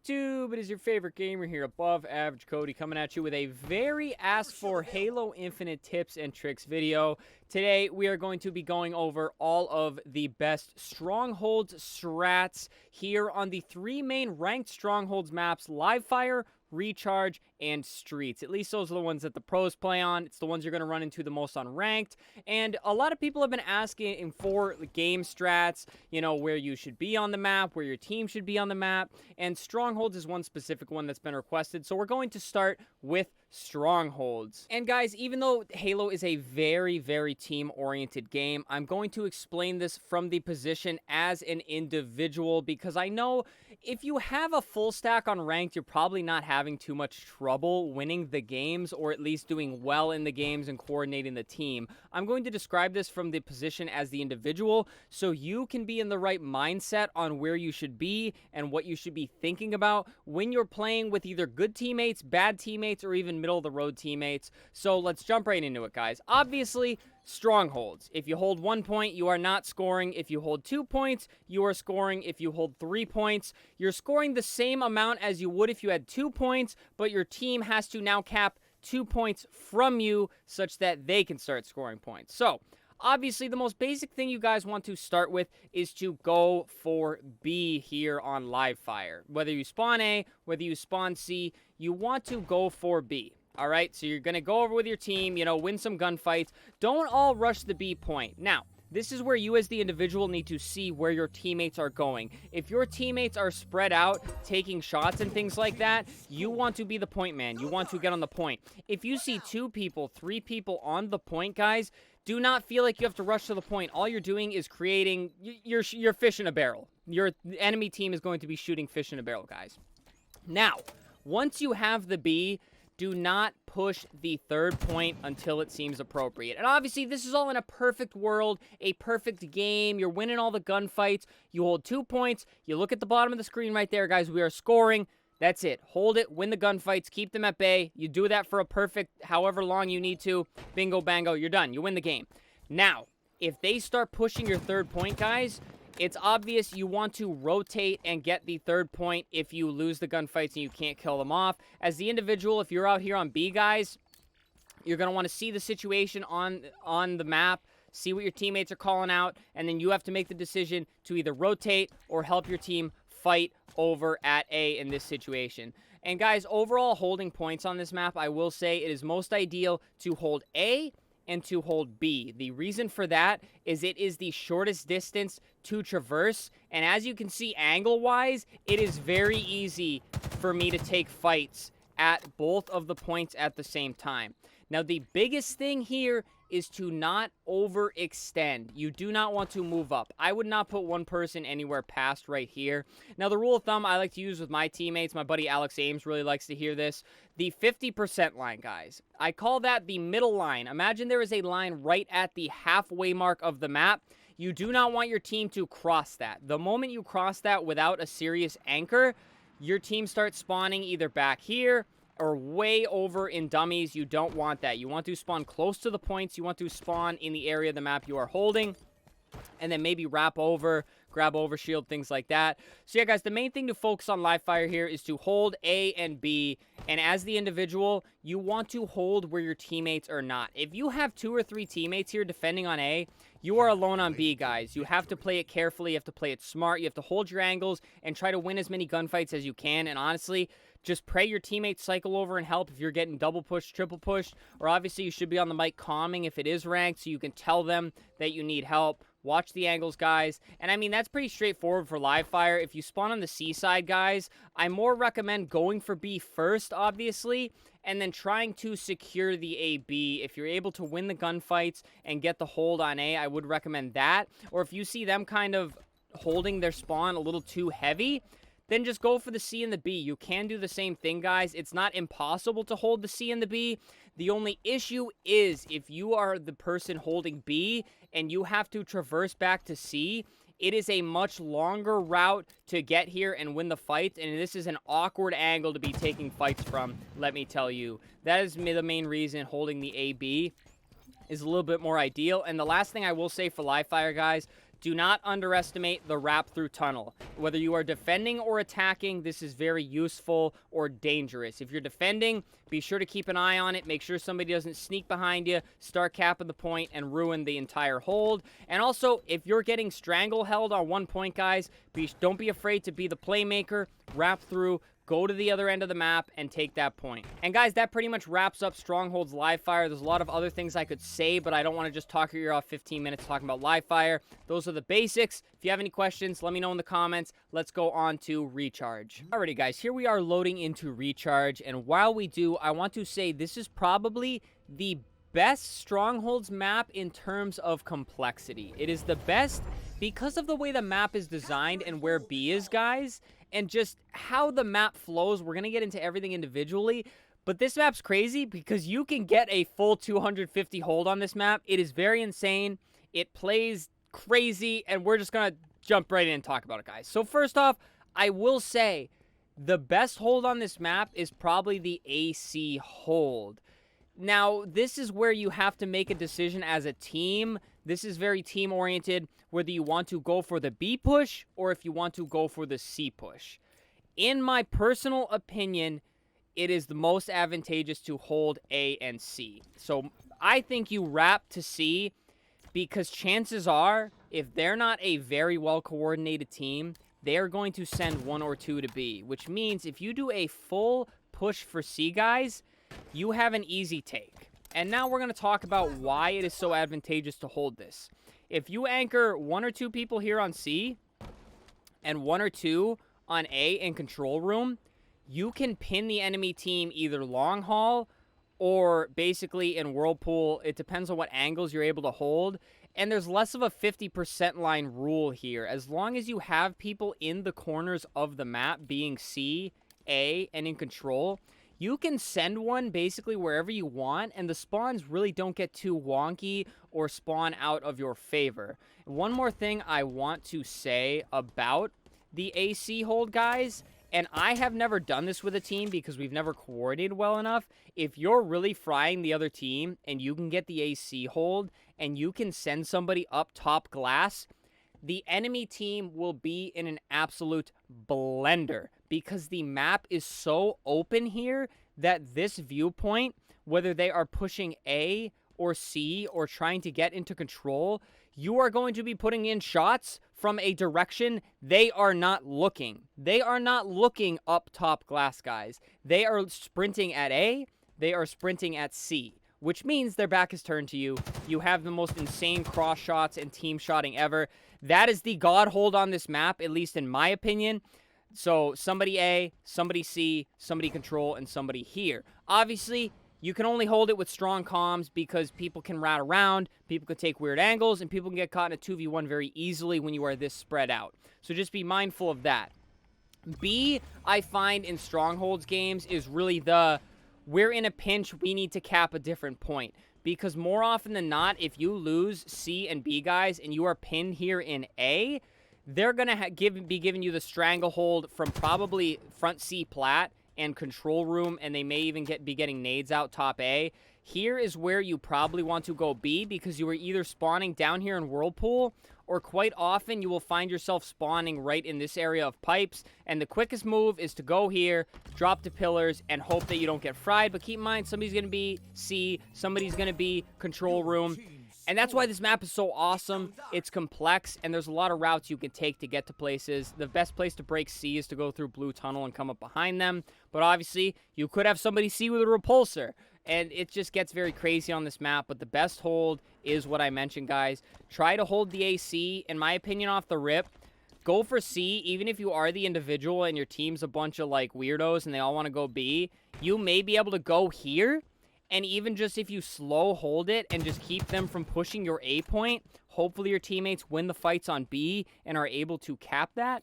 YouTube? It is your favorite gamer here, Above Average Cody, coming at you with a very asked for Halo Infinite tips and tricks video. Today, we are going to be going over all of the best Strongholds strats here on the three main ranked Strongholds maps, Livefire, Recharge, and Streets. At least those are the ones that the pros play on. It's the ones you're going to run into the most on ranked. And a lot of people have been asking for game strats, you know, where you should be on the map, where your team should be on the map. And Strongholds is one specific one that's been requested. So we're going to start with Strongholds. And guys, even though Halo is a very, very team-oriented game, I'm going to explain this from the position as an individual, because I know if you have a full stack on ranked, you're probably not having too much trouble winning the games, or at least doing well in the games and coordinating the team. I'm going to describe this from the position as the individual, so you can be in the right mindset on where you should be and what you should be thinking about when you're playing with either good teammates, bad teammates, or even middle-of-the-road teammates. So let's jump right into it, guys. Obviously, Strongholds. If you hold 1 point, you are not scoring. If you hold 2 points, you are scoring. If you hold 3 points, you're scoring the same amount as you would if you had 2 points, but your team has to now cap 2 points from you such that they can start scoring points. So, obviously, the most basic thing you guys want to start with is to go for B here on Livefire. Whether you spawn A, whether you spawn C, you want to go for B. All right, so you're going to go over with your team, you know, win some gunfights. Don't all rush the B point. Now, this is where you as the individual need to see where your teammates are going. If your teammates are spread out, taking shots and things like that, you want to be the point man. You want to get on the point. If you see 2 people, 3 people on the point, guys, do not feel like you have to rush to the point. All you're doing is creating your fish in a barrel. Your enemy team is going to be shooting fish in a barrel, guys. Now, once you have the B, do not push the 3rd point until it seems appropriate. And obviously, this is all in a perfect world, a perfect game. You're winning all the gunfights. You hold 2 points. You look at the bottom of the screen right there, guys. We are scoring. That's it. Hold it. Win the gunfights. Keep them at bay. You do that for a perfect however long you need to. Bingo, bango. You're done. You win the game. Now, if they start pushing your 3rd point, guys, it's obvious you want to rotate and get the 3rd point if you lose the gunfights and you can't kill them off. As the individual, if you're out here on B, guys, you're going to want to see the situation on the map, see what your teammates are calling out, and then you have to make the decision to either rotate or help your team fight over at A in this situation. And guys, overall holding points on this map, I will say it is most ideal to hold A and to hold B. The reason for that is it is the shortest distance to traverse, and as you can see angle-wise, it is very easy for me to take fights at both of the points at the same time. Now, the biggest thing here is to not overextend. You do not want to move up. I would not put one person anywhere past right here. Now, the rule of thumb I like to use with my teammates, my buddy Alex Ames really likes to hear this, the 50% line, guys. I call that the middle line. Imagine there is a line right at the halfway mark of the map. You do not want your team to cross that. The moment you cross that without a serious anchor, your team starts spawning either back here or way over in dummies. You don't want that. You want to spawn close to the points. You want to spawn in the area of the map you are holding, and then maybe wrap over, grab overshield, things like that. So yeah, guys, the main thing to focus on Livefire here is to hold A and B, and as the individual, you want to hold where your teammates are not. If you have 2 or 3 teammates here defending on A, you are alone on B, guys. You have to play it carefully. You have to play it smart. You have to hold your angles and try to win as many gunfights as you can, and honestly, just pray your teammates cycle over and help if you're getting double pushed, triple pushed, or obviously you should be on the mic calming if it is ranked so you can tell them that you need help. Watch the angles, guys. And I mean, that's pretty straightforward for Livefire. If you spawn on the C side, guys, I more recommend going for B first, obviously, and then trying to secure the AB. If you're able to win the gunfights and get the hold on A, I would recommend that. Or if you see them kind of holding their spawn a little too heavy, then just go for the C and the B. You can do the same thing, guys. It's not impossible to hold the C and the B. The only issue is if you are the person holding B and you have to traverse back to C, it is a much longer route to get here and win the fight, and this is an awkward angle to be taking fights from, let me tell you. That is the main reason holding the AB is a little bit more ideal. And the last thing I will say for Livefire, guys, Do not underestimate the wrap through tunnel. Whether you are defending or attacking, this is very useful or dangerous. If you're defending, be sure to keep an eye on it. Make sure somebody doesn't sneak behind you, start capping the point, and ruin the entire hold. And also, if you're getting strangle held on one point, guys, don't be afraid to be the playmaker, wrap through, go to the other end of the map, and take that point. And guys, that pretty much wraps up Strongholds live fire. There's a lot of other things I could say, but I don't want to just talk your ear off 15 minutes talking about live fire. Those are the basics. If you have any questions, let me know in the comments. Let's go on to recharge. Alrighty, guys, here we are loading into recharge. And while we do, I want to say this is probably the best Strongholds map in terms of complexity. It is the best because of the way the map is designed and where B is, guys. And just how the map flows. We're going to get into everything individually. But this map's crazy because you can get a full 250 hold on this map. It is very insane. It plays crazy. And we're just going to jump right in and talk about it, guys. So first off, I will say the best hold on this map is probably the AC hold. Now, this is where you have to make a decision as a team. This is very team-oriented, whether you want to go for the B push or if you want to go for the C push. In my personal opinion, it is the most advantageous to hold A and C. So I think you wrap to C because chances are, if they're not a very well-coordinated team, they are going to send one or two to B, which means if you do a full push for C, guys, you have an easy take. And now we're going to talk about why it is so advantageous to hold this. If you anchor one or two people here on C and one or two on A in control room, you can pin the enemy team either long haul or basically in whirlpool. It depends on what angles you're able to hold. And there's less of a 50% line rule here. As long as you have people in the corners of the map being C, A, and in control, you can send one basically wherever you want, and the spawns really don't get too wonky or spawn out of your favor. One more thing I want to say about the AC hold, guys, and I have never done this with a team because we've never coordinated well enough. If you're really frying the other team and you can get the AC hold and you can send somebody up top glass, the enemy team will be in an absolute blender because the map is so open here that this viewpoint, whether they are pushing A or C or trying to get into control, you are going to be putting in shots from a direction they are not looking. They are not looking up top glass, guys. They are sprinting at A, they are sprinting at C, which means their back is turned to you. You have the most insane cross shots and team shotting ever. That is the god hold on this map, at least in my opinion. So somebody A, somebody C, somebody control, and somebody here. Obviously, you can only hold it with strong comms because people can rat around, people can take weird angles, and people can get caught in a 2v1 very easily when you are this spread out. So just be mindful of that. B, I find in Strongholds games is really we're in a pinch, we need to cap a different point. Because more often than not, if you lose C and B, guys, and you are pinned here in A, they're going to be giving you the stranglehold from probably front C plat and control room, and they may even be getting nades out top A. Here is where you probably want to go B because you are either spawning down here in Whirlpool, or quite often you will find yourself spawning right in this area of pipes, and the quickest move is to go here, drop the pillars, and hope that you don't get fried. But keep in mind, somebody's going to be C, somebody's going to be control room. And that's why this map is so awesome. It's complex, and there's a lot of routes you can take to get to places. The best place to break C is to go through blue tunnel and come up behind them. But obviously, you could have somebody C with a repulsor. And it just gets very crazy on this map. But the best hold is what I mentioned, guys. Try to hold the AC, in my opinion, off the rip. Go for C, even if you are the individual and your team's a bunch of, like, weirdos and they all want to go B. You may be able to go here. And even just if you slow hold it and just keep them from pushing your A point, hopefully your teammates win the fights on B and are able to cap that.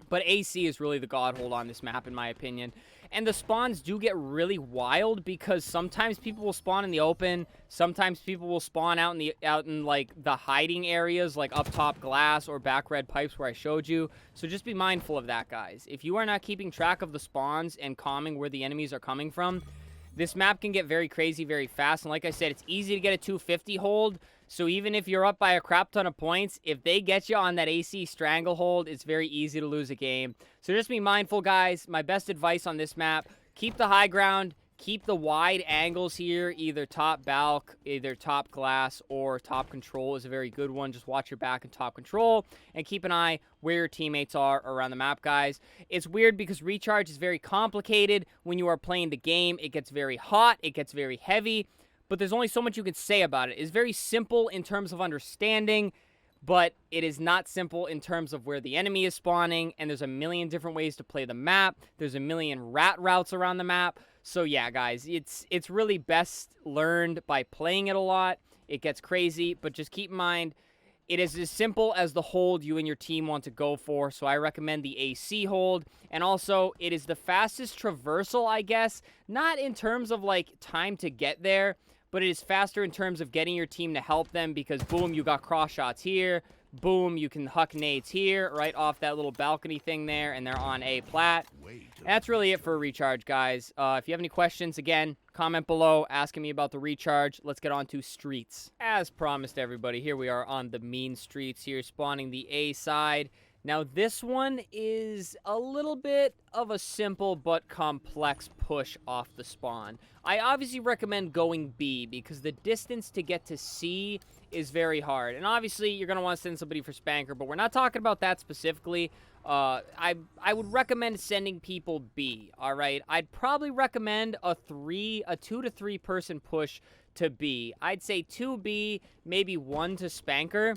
But AC is really the god hold on this map, in my opinion. And the spawns do get really wild because sometimes people will spawn in the open. Sometimes people will spawn out in like the hiding areas, like up top glass or back red pipes where I showed you. So just be mindful of that, guys. If you are not keeping track of the spawns and calming where the enemies are coming from, this map can get very crazy very fast. And like I said, it's easy to get a 250 hold. So even if you're up by a crap ton of points, if they get you on that AC stranglehold, it's very easy to lose a game. So just be mindful, guys. My best advice on this map, keep the high ground, keep the wide angles here, either top balk, either top glass, or top control is a very good one. Just watch your back and top control, and keep an eye where your teammates are around the map, guys. It's weird because recharge is very complicated when you are playing the game. It gets very hot, it gets very heavy, but there's only so much you can say about it. It's very simple in terms of understanding, but it is not simple in terms of where the enemy is spawning, and there's a million different ways to play the map. There's a million rat routes around the map. So yeah, guys, it's really best learned by playing it a lot. It gets crazy, but just keep in mind, it is as simple as the hold you and your team want to go for, so I recommend the AC hold. And also, it is the fastest traversal, I guess, not in terms of, like, time to get there, but it is faster in terms of getting your team to help them, because, boom, you got cross shots here, boom, you can huck nades here, right off that little balcony thing there, and they're on A plat. That's really it for a recharge, guys. If you have any questions, again, comment below asking me about the recharge. Let's get on to streets. As promised, everybody, here we are on the mean streets here, spawning the A side. Now, this one is a little bit of a simple but complex push off the spawn. I obviously recommend going B because the distance to get to C is very hard. And obviously, you're going to want to send somebody for Spanker, but we're not talking about that specifically. I would recommend sending people B, all right? I'd probably recommend a 2 to 3 person push to B. I'd say 2 B, maybe 1 to Spanker,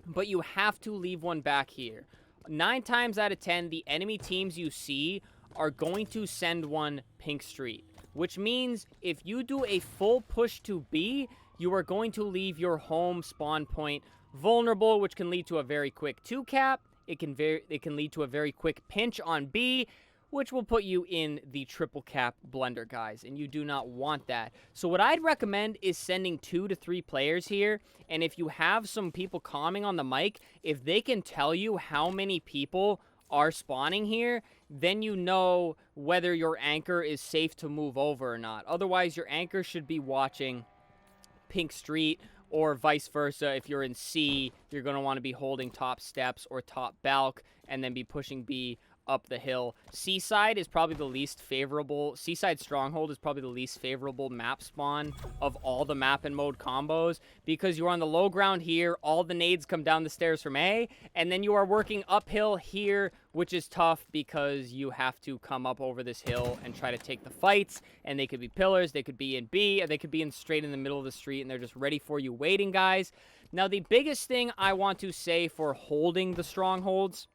but you have to leave one back here. 9 times out of 10, the enemy teams you see are going to send one Pink Street, which means if you do a full push to B, you are going to leave your home spawn point vulnerable, which can lead to a very quick 2-cap. It can lead to a very quick pinch on B, which will put you in the triple cap blender, guys, and you do not want that. So what I'd recommend is sending 2 to 3 players here, and if you have some people calming on the mic, if they can tell you how many people are spawning here, then you know whether your anchor is safe to move over or not. Otherwise, your anchor should be watching Pink Street, or vice versa. If you're in C, you're going to want to be holding top steps or top balk and then be pushing B up the hill. Seaside is probably the least favorable. Seaside Stronghold is probably the least favorable map spawn of all the map and mode combos, because you're on the low ground here, all the nades come down the stairs from A, and then you are working uphill here, which is tough because you have to come up over this hill and try to take the fights, and they could be pillars, they could be in B, or they could be straight in the middle of the street, and they're just ready for you waiting, guys. Now, the biggest thing I want to say for holding the strongholds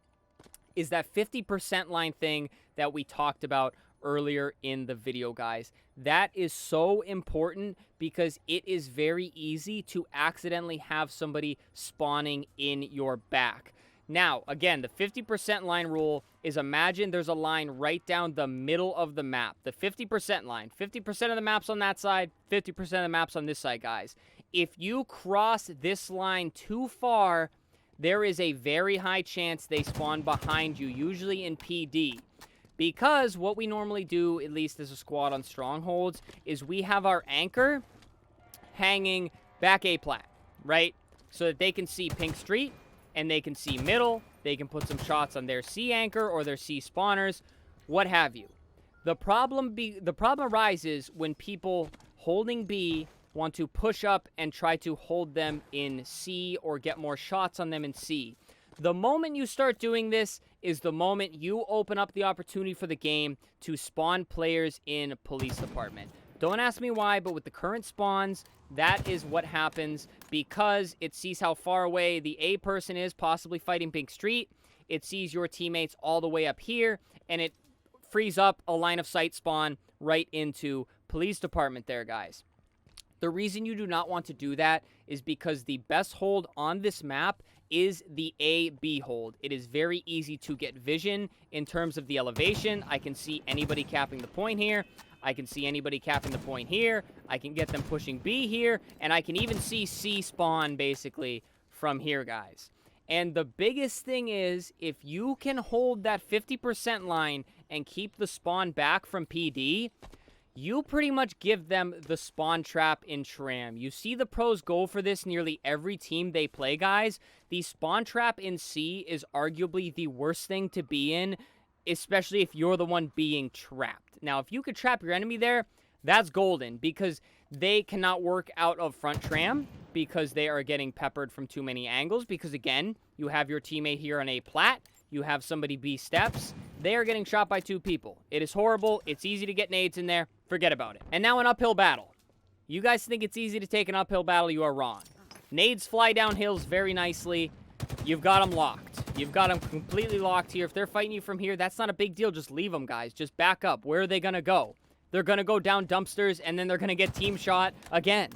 is that 50% line thing that we talked about earlier in the video, guys. That is so important because it is very easy to accidentally have somebody spawning in your back. Now, again, the 50% line rule is, imagine there's a line right down the middle of the map. The 50% line. 50% of the map's on that side, 50% of the map's on this side, guys. If you cross this line too far, there is a very high chance they spawn behind you, usually in PD. Because what we normally do, at least as a squad on Strongholds, is we have our anchor hanging back A plat, right? So that they can see Pink Street, and they can see middle, they can put some shots on their C anchor or their C spawners, what have you. The problem arises when people holding B want to push up and try to hold them in C or get more shots on them in C. The moment you start doing this is the moment you open up the opportunity for the game to spawn players in police department. Don't ask me why, but with the current spawns, that is what happens, because it sees how far away the A person is, possibly fighting Pink Street. It sees your teammates all the way up here, and it frees up a line of sight spawn right into police department there, guys. The reason you do not want to do that is because the best hold on this map is the A-B hold. It is very easy to get vision in terms of the elevation. I can see anybody capping the point here. I can see anybody capping the point here. I can get them pushing B here. And I can even see C spawn, basically, from here, guys. And the biggest thing is, if you can hold that 50% line and keep the spawn back from PD, you pretty much give them the spawn trap in Tram. You see the pros go for this nearly every team they play, guys. The spawn trap in C is arguably the worst thing to be in, especially if you're the one being trapped. Now, if you could trap your enemy there, that's golden, because they cannot work out of front Tram because they are getting peppered from too many angles, because, again, you have your teammate here on A plat, you have somebody B steps, they are getting shot by 2 people. It is horrible. It's easy to get nades in there. Forget about it. And now an uphill battle. You guys think it's easy to take an uphill battle? You are wrong. Nades fly down hills very nicely. You've got them locked. You've got them completely locked here. If they're fighting you from here, that's not a big deal. Just leave them, guys. Just back up. Where are they going to go? They're going to go down dumpsters, and then they're going to get team shot again.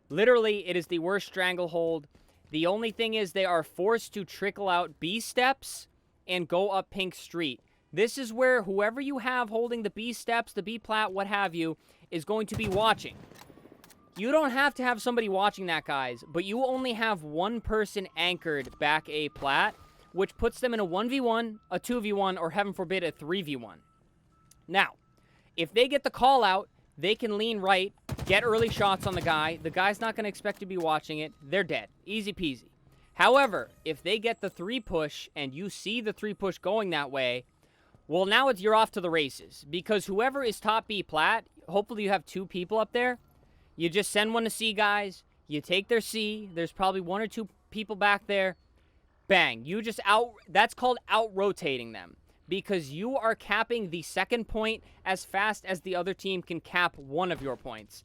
Literally, it is the worst stranglehold. The only thing is they are forced to trickle out B steps and go up Pink Street. This is where whoever you have holding the B steps, the B plat, what have you, is going to be watching. You don't have to have somebody watching that, guys, but you only have one person anchored back A plat, which puts them in a 1v1, a 2v1, or heaven forbid, a 3v1. Now, if they get the call out, they can lean right, get early shots on the guy. The guy's not going to expect to be watching it. They're dead. Easy peasy. However, if they get the 3 push and you see the 3 push going that way, well, now you're off to the races, because whoever is top B plat, hopefully you have 2 people up there. You just send one to C, guys. You take their C. There's probably 1 or 2 people back there. Bang. You just that's called out-rotating them, because you are capping the second point as fast as the other team can cap one of your points.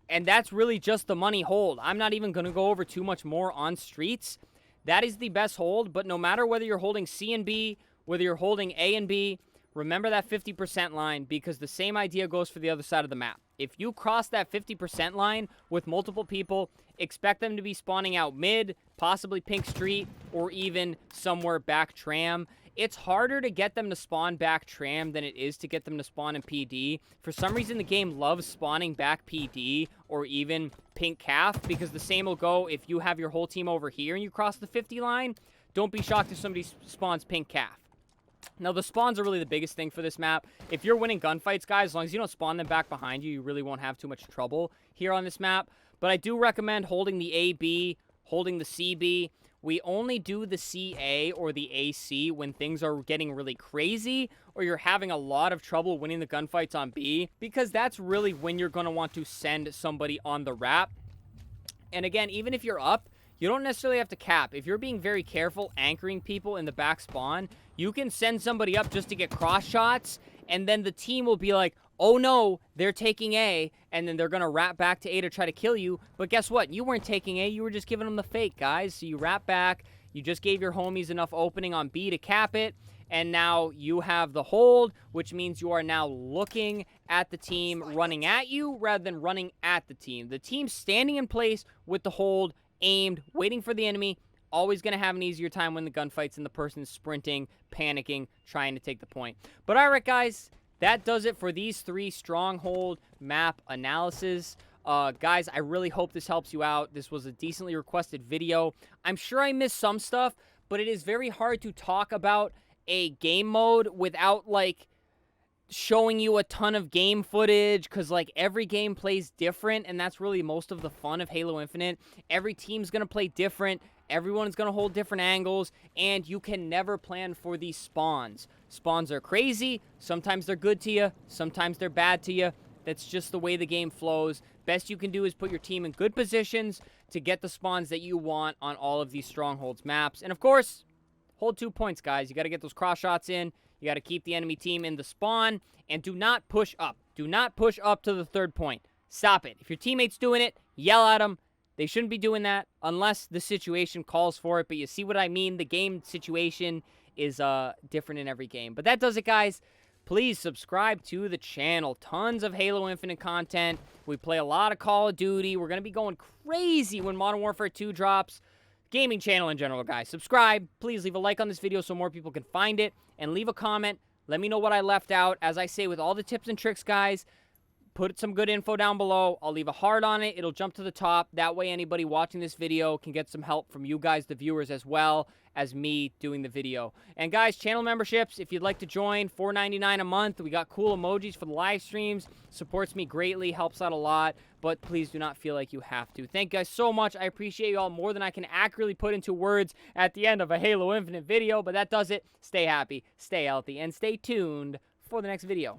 And that's really just the money hold. I'm not even going to go over too much more on streets. That is the best hold, but no matter whether you're holding C and B, whether you're holding A and B, remember that 50% line, because the same idea goes for the other side of the map. If you cross that 50% line with multiple people, expect them to be spawning out mid, possibly Pink Street, or even somewhere back Tram. It's harder to get them to spawn back Tram than it is to get them to spawn in PD. For some reason, the game loves spawning back PD or even Pink Calf, because the same will go if you have your whole team over here and you cross the 50 line. Don't be shocked if somebody spawns Pink Calf. Now, the spawns are really the biggest thing for this map. If you're winning gunfights, guys, as long as you don't spawn them back behind you, you really won't have too much trouble here on this map. But I do recommend holding the AB, holding the CB. We only do the CA or the AC when things are getting really crazy or you're having a lot of trouble winning the gunfights on B, because that's really when you're going to want to send somebody on the wrap. And again, even if you're up, you don't necessarily have to cap. If you're being very careful anchoring people in the back spawn, you can send somebody up just to get cross shots, and then the team will be like, oh no, they're taking A, and then they're going to wrap back to A to try to kill you. But guess what? You weren't taking A, you were just giving them the fake, guys. So you wrap back, you just gave your homies enough opening on B to cap it, and now you have the hold, which means you are now looking at the team running at you rather than running at the team. The team standing in place with the hold, aimed, waiting for the enemy, always going to have an easier time when the gunfight's and the person's sprinting, panicking, trying to take the point. But all right, guys, that does it for these 3 Stronghold map analysis. Guys, I really hope this helps you out. This was a decently requested video. I'm sure I missed some stuff, but it is very hard to talk about a game mode without, like, showing you a ton of game footage, because like every game plays different, and that's really most of the fun of Halo Infinite. Every team's gonna play different, everyone's gonna hold different angles, and you can never plan for these spawns. Spawns are crazy. Sometimes they're good to you, sometimes they're bad to you. That's just the way the game flows. Best you can do is put your team in good positions to get the spawns that you want on all of these Strongholds maps. And of course, hold 2 points, guys. You got to get those cross shots in. You got to keep the enemy team in the spawn, and do not push up. Do not push up to the 3rd point. Stop it. If your teammate's doing it, yell at them. They shouldn't be doing that unless the situation calls for it, but you see what I mean? The game situation is different in every game. But that does it, guys. Please subscribe to the channel. Tons of Halo Infinite content. We play a lot of Call of Duty. We're going to be going crazy when Modern Warfare 2 drops. Gaming channel in general, guys. Subscribe. Please leave a like on this video so more people can find it. And leave a comment. Let me know what I left out. As I say with all the tips and tricks, guys, put some good info down below. I'll leave a heart on it. It'll jump to the top. That way anybody watching this video can get some help from you guys, the viewers, as well as me doing the video. And guys, channel memberships, if you'd like to join, $4.99 a month. We got cool emojis for the live streams. Supports me greatly, helps out a lot, but please do not feel like you have to. Thank you guys so much. I appreciate you all more than I can accurately put into words at the end of a Halo Infinite video, but that does it. Stay happy, stay healthy, and stay tuned for the next video.